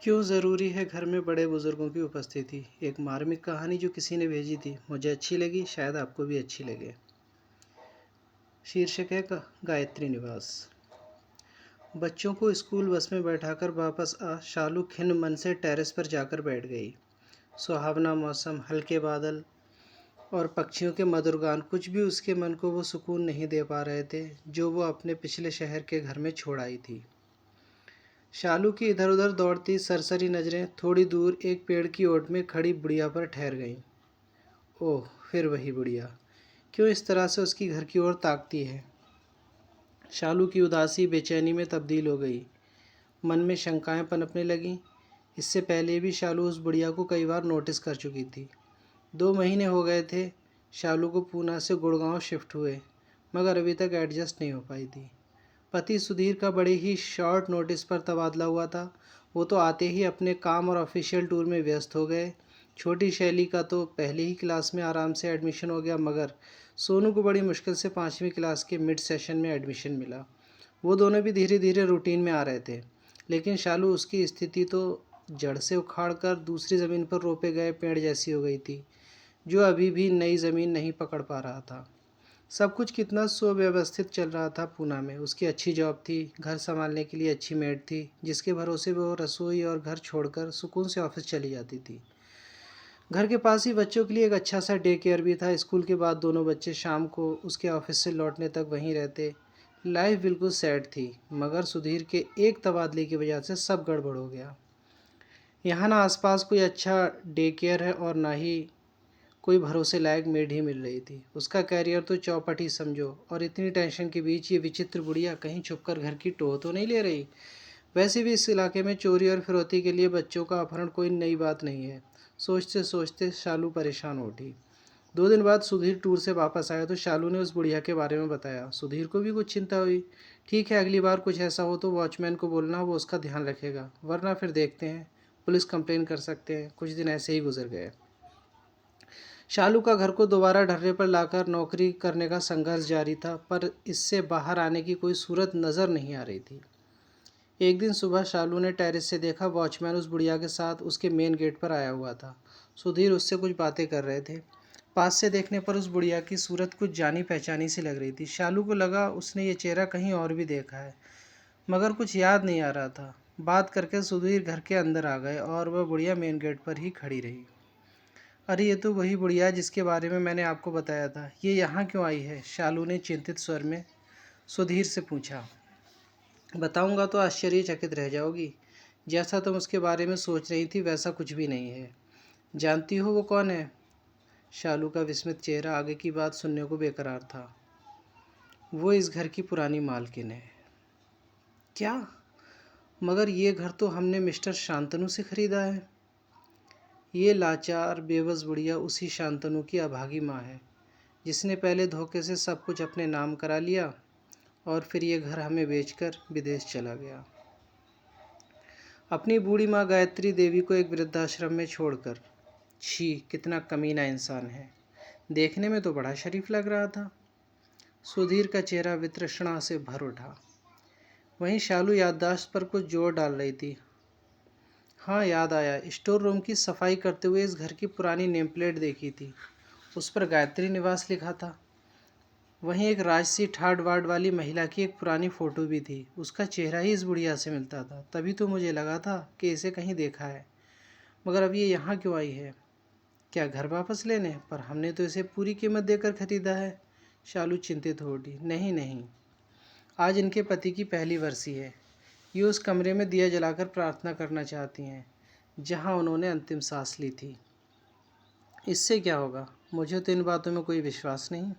क्यों ज़रूरी है घर में बड़े बुज़ुर्गों की उपस्थिति? एक मार्मिक कहानी जो किसी ने भेजी थी, मुझे अच्छी लगी, शायद आपको भी अच्छी लगे। शीर्षक है गायत्री निवास। बच्चों को स्कूल बस में बैठाकर वापस शालू खिन्न मन से टेरेस पर जाकर बैठ गई। सुहावना मौसम, हल्के बादल और पक्षियों के मधुर गान कुछ भी उसके मन को वो सुकून नहीं दे पा रहे थे जो वो अपने पिछले शहर के घर में छोड़ आई थी। शालू की इधर उधर दौड़ती सरसरी नज़रें थोड़ी दूर एक पेड़ की ओट में खड़ी बुढ़िया पर ठहर गईं। ओह, फिर वही बुढ़िया, क्यों इस तरह से उसकी घर की ओर ताकती है? शालू की उदासी बेचैनी में तब्दील हो गई। मन में शंकाएं पनपने लगीं। इससे पहले भी शालू उस बुढ़िया को कई बार नोटिस कर चुकी थी। 2 महीने हो गए थे शालू को पूना से गुड़गांव शिफ्ट हुए, मगर अभी तक एडजस्ट नहीं हो पाई थी। पति सुधीर का बड़े ही शॉर्ट नोटिस पर तबादला हुआ था। वो तो आते ही अपने काम और ऑफिशियल टूर में व्यस्त हो गए। छोटी शैली का तो पहले ही क्लास में आराम से एडमिशन हो गया, मगर सोनू को बड़ी मुश्किल से 5वीं क्लास के मिड सेशन में एडमिशन मिला। वो दोनों भी धीरे धीरे रूटीन में आ रहे थे, लेकिन शालू उसकी स्थिति तो जड़ से उखाड़ कर दूसरी ज़मीन पर रोपे गए पेड़ जैसी हो गई थी, जो अभी भी नई ज़मीन नहीं पकड़ पा रहा था। सब कुछ कितना सुव्यवस्थित चल रहा था पूना में। उसकी अच्छी जॉब थी, घर संभालने के लिए अच्छी मेड थी, जिसके भरोसे वो रसोई और घर छोड़कर सुकून से ऑफिस चली जाती थी। घर के पास ही बच्चों के लिए एक अच्छा सा डे केयर भी था। स्कूल के बाद दोनों बच्चे शाम को उसके ऑफिस से लौटने तक वहीं रहते। लाइफ बिल्कुल सेट थी, मगर सुधीर के एक तबादले की वजह से सब गड़बड़ हो गया। यहाँ ना आसपास कोई अच्छा डे केयर है और ना ही कोई भरोसे लायक मेड ही मिल रही थी। उसका कैरियर तो चौपट ही समझो, और इतनी टेंशन के बीच ये विचित्र बुढ़िया कहीं छुपकर घर की टोह तो नहीं ले रही? वैसे भी इस इलाके में चोरी और फिरौती के लिए बच्चों का अपहरण कोई नई बात नहीं है। सोचते सोचते शालू परेशान हो उठी। 2 दिन बाद सुधीर टूर से वापस आया तो शालू ने उस बुढ़िया के बारे में बताया। सुधीर को भी कुछ चिंता हुई। ठीक है, अगली बार कुछ ऐसा हो तो वॉचमैन को बोलना, वो उसका ध्यान रखेगा, वरना फिर देखते हैं, पुलिस कंप्लेन कर सकते हैं। कुछ दिन ऐसे ही गुजर गए। शालू का घर को दोबारा ढर्रे पर लाकर नौकरी करने का संघर्ष जारी था, पर इससे बाहर आने की कोई सूरत नज़र नहीं आ रही थी। एक दिन सुबह शालू ने टेरेस से देखा, वॉचमैन उस बुढ़िया के साथ उसके मेन गेट पर आया हुआ था। सुधीर उससे कुछ बातें कर रहे थे। पास से देखने पर उस बुढ़िया की सूरत कुछ जानी पहचानी सी लग रही थी। शालू को लगा उसने ये चेहरा कहीं और भी देखा है, मगर कुछ याद नहीं आ रहा था। बात करके सुधीर घर के अंदर आ गए और वह बुढ़िया मेन गेट पर ही खड़ी रही। अरे, ये तो वही बुढ़िया है जिसके बारे में मैंने आपको बताया था। ये यहाँ क्यों आई है? शालू ने चिंतित स्वर में सुधीर से पूछा। बताऊंगा तो आश्चर्यचकित रह जाओगी। जैसा तुम उसके बारे में सोच रही थी वैसा कुछ भी नहीं है। जानती हो वो कौन है? शालू का विस्मित चेहरा आगे की बात सुनने को बेकरार था। वो इस घर की पुरानी मालकिन है। क्या? मगर ये घर तो हमने मिस्टर शांतनु से खरीदा है। ये लाचार बेबस बुढ़िया उसी शांतनु की अभागी माँ है, जिसने पहले धोखे से सब कुछ अपने नाम करा लिया और फिर ये घर हमें बेचकर विदेश चला गया। अपनी बूढ़ी माँ गायत्री देवी को एक वृद्धाश्रम में छोड़कर। छी, कितना कमीना इंसान है। देखने में तो बड़ा शरीफ लग रहा था। सुधीर का चेहरा वितृष्णा से भर उठा। वहीं शालू याददाश्त पर कुछ जोर डाल रही थी। हाँ, याद आया, स्टोर रूम की सफाई करते हुए इस घर की पुरानी नेम प्लेट देखी थी। उस पर गायत्री निवास लिखा था। वहीं एक राजसी ठाड़ वाड़ वाली महिला की एक पुरानी फ़ोटो भी थी। उसका चेहरा ही इस बुढ़िया से मिलता था। तभी तो मुझे लगा था कि इसे कहीं देखा है। मगर अब ये यहाँ क्यों आई है? क्या घर वापस लेने? पर हमने तो इसे पूरी कीमत देकर खरीदा है। शालू चिंतित हो उठी। नहीं नहीं, आज इनके पति की पहली बरसी है। ये उस कमरे में दिया जलाकर प्रार्थना करना चाहती हैं जहाँ उन्होंने अंतिम सांस ली थी। इससे क्या होगा? मुझे तो इन बातों में कोई विश्वास नहीं।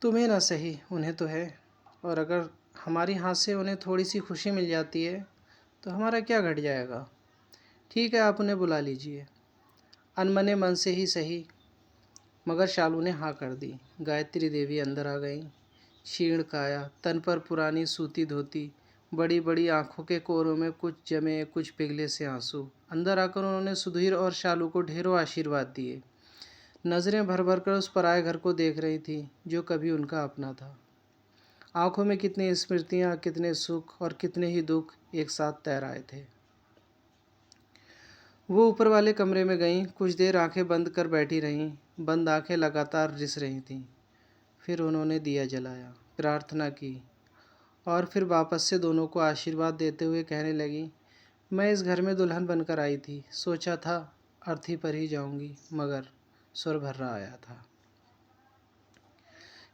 तुम्हें ना सही, उन्हें तो है। और अगर हमारी हाथ से उन्हें थोड़ी सी खुशी मिल जाती है तो हमारा क्या घट जाएगा? ठीक है, आप उन्हें बुला लीजिए, अनमने मन से ही सही। मगर शालू ने हाँ कर दी। गायत्री देवी अंदर आ गईं। क्षीण काया, तन पर पुरानी सूती धोती, बड़ी बड़ी आंखों के कोरों में कुछ जमे कुछ पिघले से आंसू। अंदर आकर उन्होंने सुधीर और शालू को ढेरों आशीर्वाद दिए। नज़रें भर भर कर उस पराए घर को देख रही थी जो कभी उनका अपना था। आंखों में कितनी स्मृतियाँ, कितने सुख और कितने ही दुख एक साथ तैर आए थे। वो ऊपर वाले कमरे में गईं, कुछ देर आंखें बंद कर बैठी रहीं। बंद आंखें लगातार रिस रही थीं। फिर उन्होंने दिया जलाया, प्रार्थना की और फिर वापस से दोनों को आशीर्वाद देते हुए कहने लगी, मैं इस घर में दुल्हन बनकर आई थी। सोचा था अर्थी पर ही जाऊंगी, मगर स्वर भर्रा आया था।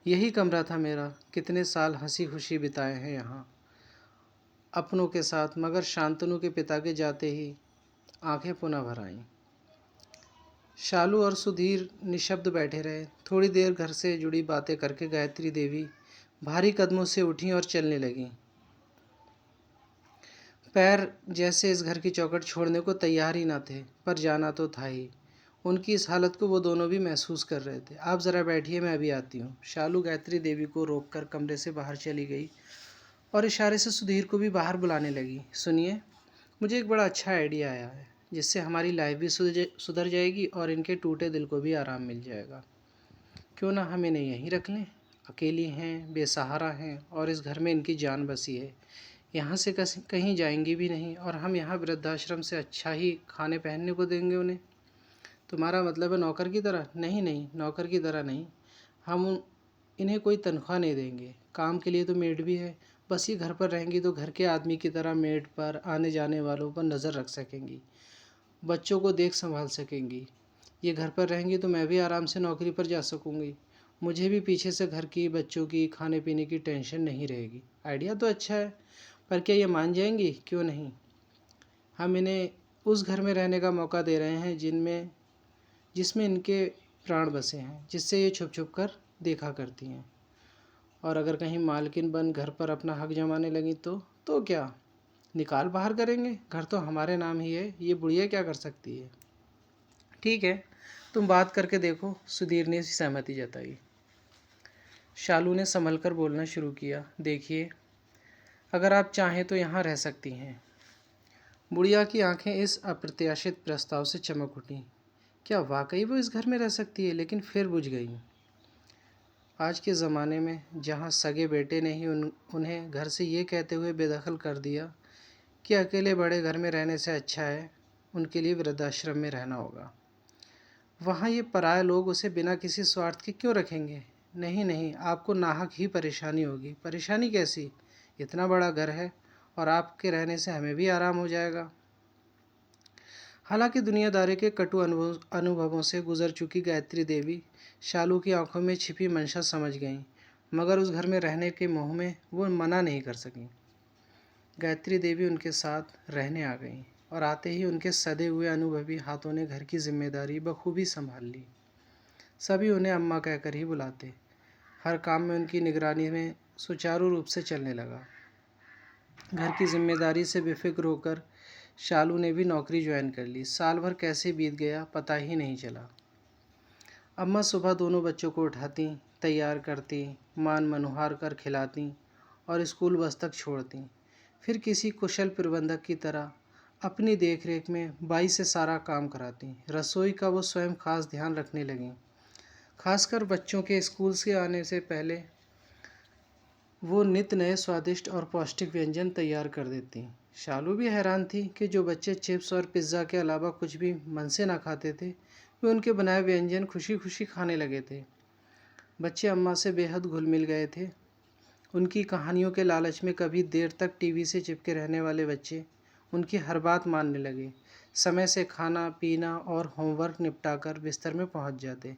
यही कमरा था मेरा। कितने साल हंसी खुशी बिताए हैं यहाँ अपनों के साथ, मगर शांतनु के पिता के जाते ही आंखें पुनः भर आईं। शालू और सुधीर निशब्द बैठे रहे। थोड़ी देर घर से जुड़ी बातें करके गायत्री देवी भारी कदमों से उठी और चलने लगीं। पैर जैसे इस घर की चौखट छोड़ने को तैयार ही ना थे, पर जाना तो था ही। उनकी इस हालत को वो दोनों भी महसूस कर रहे थे। आप ज़रा बैठिए, मैं अभी आती हूँ। शालू गायत्री देवी को रोककर कमरे से बाहर चली गई और इशारे से सुधीर को भी बाहर बुलाने लगी। सुनिए, मुझे एक बड़ा अच्छा आइडिया आया है, जिससे हमारी लाइफ भी सुधर जाएगी और इनके टूटे दिल को भी आराम मिल जाएगा। क्यों ना हम इन्हें यहीं रख लें? अकेली हैं, बेसहारा हैं और इस घर में इनकी जान बसी है। यहाँ से कहीं जाएंगी भी नहीं और हम यहाँ वृद्धाश्रम से अच्छा ही खाने पहनने को देंगे उन्हें। तुम्हारा मतलब है नौकर की तरह? नहीं नहीं, नौकर की तरह नहीं। हम इन्हें कोई तनख्वाह नहीं देंगे। काम के लिए तो मेड भी है। बस ये घर पर रहेंगी तो घर के आदमी की तरह मेड पर, आने जाने वालों पर नज़र रख सकेंगी, बच्चों को देख संभाल सकेंगी। ये घर पर रहेंगी तो मैं भी आराम से नौकरी पर जा सकूँगी। मुझे भी पीछे से घर की, बच्चों की, खाने पीने की टेंशन नहीं रहेगी। आइडिया तो अच्छा है, पर क्या ये मान जाएंगी? क्यों नहीं। हम इन्हें उस घर में रहने का मौका दे रहे हैं जिसमें इनके प्राण बसे हैं, जिससे ये छुप छुप कर देखा करती हैं। और अगर कहीं मालकिन बन घर पर अपना हक जमाने लगी तो क्या, निकाल बाहर करेंगे? घर तो हमारे नाम ही है, ये बुढ़िया क्या कर सकती है? ठीक है, तुम बात करके देखो, सुधीर ने सहमति जताई। शालू ने संभल कर बोलना शुरू किया, देखिए, अगर आप चाहें तो यहाँ रह सकती हैं। बुढ़िया की आंखें इस अप्रत्याशित प्रस्ताव से चमक उठीं। क्या वाकई वो इस घर में रह सकती है? लेकिन फिर बुझ गई। आज के ज़माने में जहाँ सगे बेटे ने ही उन्हें घर से ये कहते हुए बेदखल कर दिया कि अकेले बड़े घर में रहने से अच्छा है उनके लिए वृद्धाश्रम में रहना होगा, वहाँ ये पराये लोग उसे बिना किसी स्वार्थ के क्यों रखेंगे? नहीं नहीं, आपको नाहक ही परेशानी होगी। परेशानी कैसी? इतना बड़ा घर है और आपके रहने से हमें भी आराम हो जाएगा। हालांकि दुनियादारी के कटु अनुभवों से गुजर चुकी गायत्री देवी शालू की आंखों में छिपी मंशा समझ गईं, मगर उस घर में रहने के मोह में वो मना नहीं कर सकीं। गायत्री देवी उनके साथ रहने आ गईं और आते ही उनके सधे हुए अनुभवी हाथों ने घर की जिम्मेदारी बखूबी संभाल ली। सभी उन्हें अम्मा कहकर ही बुलाते। हर काम में उनकी निगरानी में सुचारू रूप से चलने लगा। घर की जिम्मेदारी से बेफिक्र होकर शालू ने भी नौकरी ज्वाइन कर ली। साल भर कैसे बीत गया पता ही नहीं चला। अम्मा सुबह दोनों बच्चों को उठाती, तैयार करती, मान मनुहार कर खिलाती और स्कूल बस तक छोड़ती। फिर किसी कुशल प्रबंधक की तरह अपनी देखरेख में बाई से सारा काम कराती। रसोई का वो स्वयं खास ध्यान रखने लगीं। खासकर बच्चों के स्कूल से आने से पहले वो नित नए स्वादिष्ट और पौष्टिक व्यंजन तैयार कर देती। शालू भी हैरान थी कि जो बच्चे चिप्स और पिज़्ज़ा के अलावा कुछ भी मन से ना खाते थे, वे उनके बनाए व्यंजन खुशी खुशी खाने लगे थे। बच्चे अम्मा से बेहद घुल मिल गए थे। उनकी कहानियों के लालच में कभी देर तक टीवी से चिपके रहने वाले बच्चे उनकी हर बात मानने लगे। समय से खाना पीना और होमवर्क निपटाकर बिस्तर में पहुंच जाते।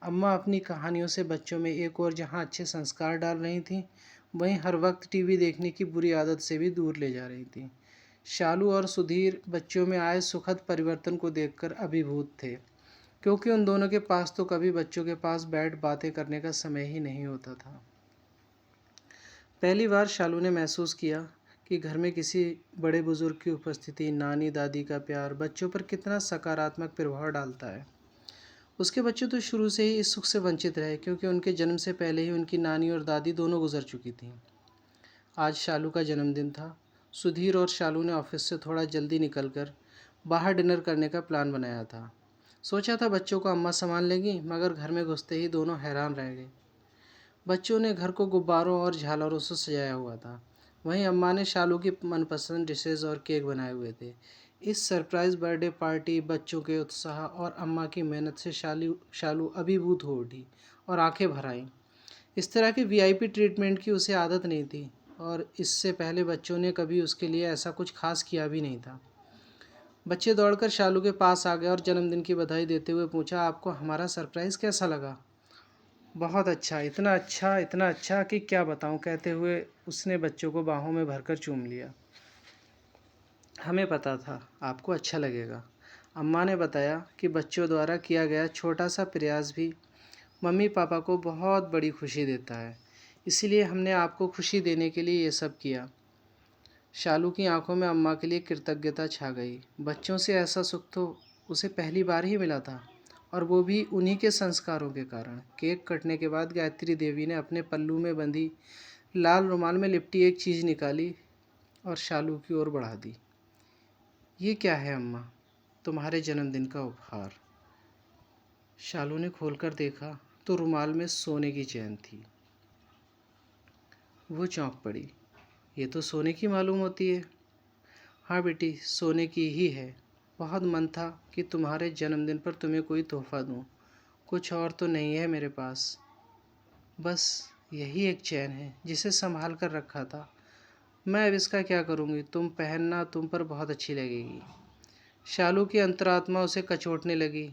अम्मा अपनी कहानियों से बच्चों में एक और जहां अच्छे संस्कार डाल रही थीं, वहीं हर वक्त टीवी देखने की बुरी आदत से भी दूर ले जा रही थी। शालू और सुधीर बच्चों में आए सुखद परिवर्तन को देखकर अभिभूत थे, क्योंकि उन दोनों के पास तो कभी बच्चों के पास बैठ बातें करने का समय ही नहीं होता था। पहली बार शालू ने महसूस किया कि घर में किसी बड़े बुजुर्ग की उपस्थिति, नानी दादी का प्यार बच्चों पर कितना सकारात्मक प्रभाव डालता है। उसके बच्चे तो शुरू से ही इस सुख से वंचित रहे, क्योंकि उनके जन्म से पहले ही उनकी नानी और दादी दोनों गुजर चुकी थीं। आज शालू का जन्मदिन था। सुधीर और शालू ने ऑफिस से थोड़ा जल्दी निकलकर बाहर डिनर करने का प्लान बनाया था। सोचा था बच्चों को अम्मा संभाल लेंगी, मगर घर में घुसते ही दोनों हैरान रह गए। बच्चों ने घर को गुब्बारों और झालरों से सजाया हुआ था। वहीं अम्मा ने शालू की मनपसंद डिशेज़ और केक बनाए हुए थे। इस सरप्राइज़ बर्थडे पार्टी, बच्चों के उत्साह और अम्मा की मेहनत से शालू अभिभूत हो उठी और आंखें भर आईं। इस तरह की वीआईपी ट्रीटमेंट की उसे आदत नहीं थी और इससे पहले बच्चों ने कभी उसके लिए ऐसा कुछ खास किया भी नहीं था। बच्चे दौड़कर शालू के पास आ गए और जन्मदिन की बधाई देते हुए पूछा, आपको हमारा सरप्राइज़ कैसा लगा? बहुत अच्छा, इतना अच्छा कि क्या बताऊं, कहते हुए उसने बच्चों को बाहों में भरकर चूम लिया। हमें पता था आपको अच्छा लगेगा। अम्मा ने बताया कि बच्चों द्वारा किया गया छोटा सा प्रयास भी मम्मी पापा को बहुत बड़ी खुशी देता है, इसीलिए हमने आपको खुशी देने के लिए ये सब किया। शालू की आंखों में अम्मा के लिए कृतज्ञता छा गई। बच्चों से ऐसा सुख तो उसे पहली बार ही मिला था, और वो भी उन्हीं के संस्कारों के कारण। केक कटने के बाद गायत्री देवी ने अपने पल्लू में बंधी लाल रुमाल में लिपटी एक चीज़ निकाली और शालू की ओर बढ़ा दी। ये क्या है अम्मा? तुम्हारे जन्मदिन का उपहार। शालू ने खोलकर देखा तो रुमाल में सोने की चैन थी। वो चौंक पड़ी। ये तो सोने की मालूम होती है। हाँ बेटी, सोने की ही है। बहुत मन था कि तुम्हारे जन्मदिन पर तुम्हें कोई तोहफ़ा दूँ। कुछ और तो नहीं है मेरे पास, बस यही एक चैन है जिसे संभाल कर रखा था। मैं अब इसका क्या करूँगी? तुम पहनना, तुम पर बहुत अच्छी लगेगी। शालू की अंतरात्मा उसे कचोटने लगी,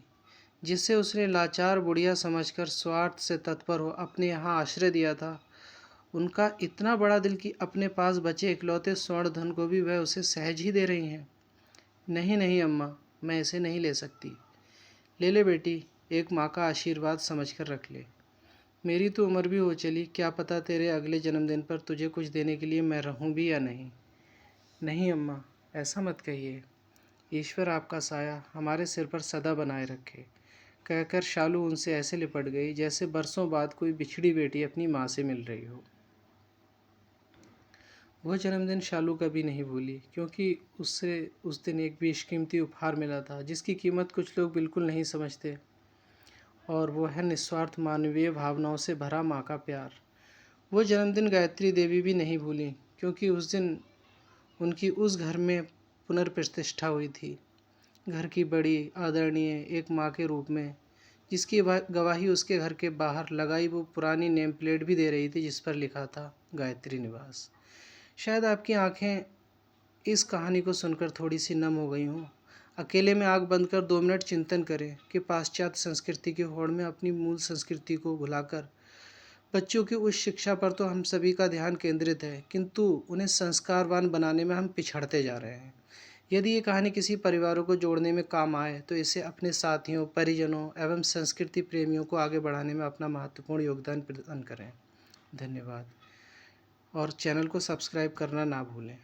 जिससे उसने लाचार बुढ़िया समझकर स्वार्थ से तत्पर हो अपने यहाँ आश्रय दिया था। उनका इतना बड़ा दिल कि अपने पास बचे इकलौते स्वर्ण धन को भी वह उसे सहज ही दे रही हैं। नहीं नहीं अम्मा, मैं इसे नहीं ले सकती। ले ले बेटी, एक माँ का आशीर्वाद समझकर रख ले। मेरी तो उम्र भी हो चली, क्या पता तेरे अगले जन्मदिन पर तुझे कुछ देने के लिए मैं रहूं भी या नहीं। नहीं अम्मा, ऐसा मत कहिए। ईश्वर आपका साया हमारे सिर पर सदा बनाए रखे, कहकर शालू उनसे ऐसे लिपट गई जैसे बरसों बाद कोई बिछड़ी बेटी अपनी माँ से मिल रही हो। वह जन्मदिन शालू कभी नहीं भूली, क्योंकि उससे उस दिन एक बेशकीमती उपहार मिला था जिसकी कीमत कुछ लोग बिल्कुल नहीं समझते, और वो है निस्वार्थ मानवीय भावनाओं से भरा माँ का प्यार। वो जन्मदिन गायत्री देवी भी नहीं भूली, क्योंकि उस दिन उनकी उस घर में पुनर्प्रतिष्ठा हुई थी। घर की बड़ी आदरणीय एक माँ के रूप में, जिसकी गवाही उसके घर के बाहर लगाई वो पुरानी नेम प्लेट भी दे रही थी, जिस पर लिखा था गायत्री निवास। शायद आपकी आंखें इस कहानी को सुनकर थोड़ी सी नम हो गई हों। अकेले में आँख बंद कर 2 मिनट चिंतन करें कि पाश्चात्य संस्कृति की होड़ में अपनी मूल संस्कृति को भुलाकर बच्चों की उच्च शिक्षा पर तो हम सभी का ध्यान केंद्रित है, किंतु उन्हें संस्कारवान बनाने में हम पिछड़ते जा रहे हैं। यदि ये कहानी किसी परिवारों को जोड़ने में काम आए तो इसे अपने साथियों, परिजनों एवं संस्कृति प्रेमियों को आगे बढ़ाने में अपना महत्वपूर्ण योगदान प्रदान करें। धन्यवाद, और चैनल को सब्सक्राइब करना ना भूलें।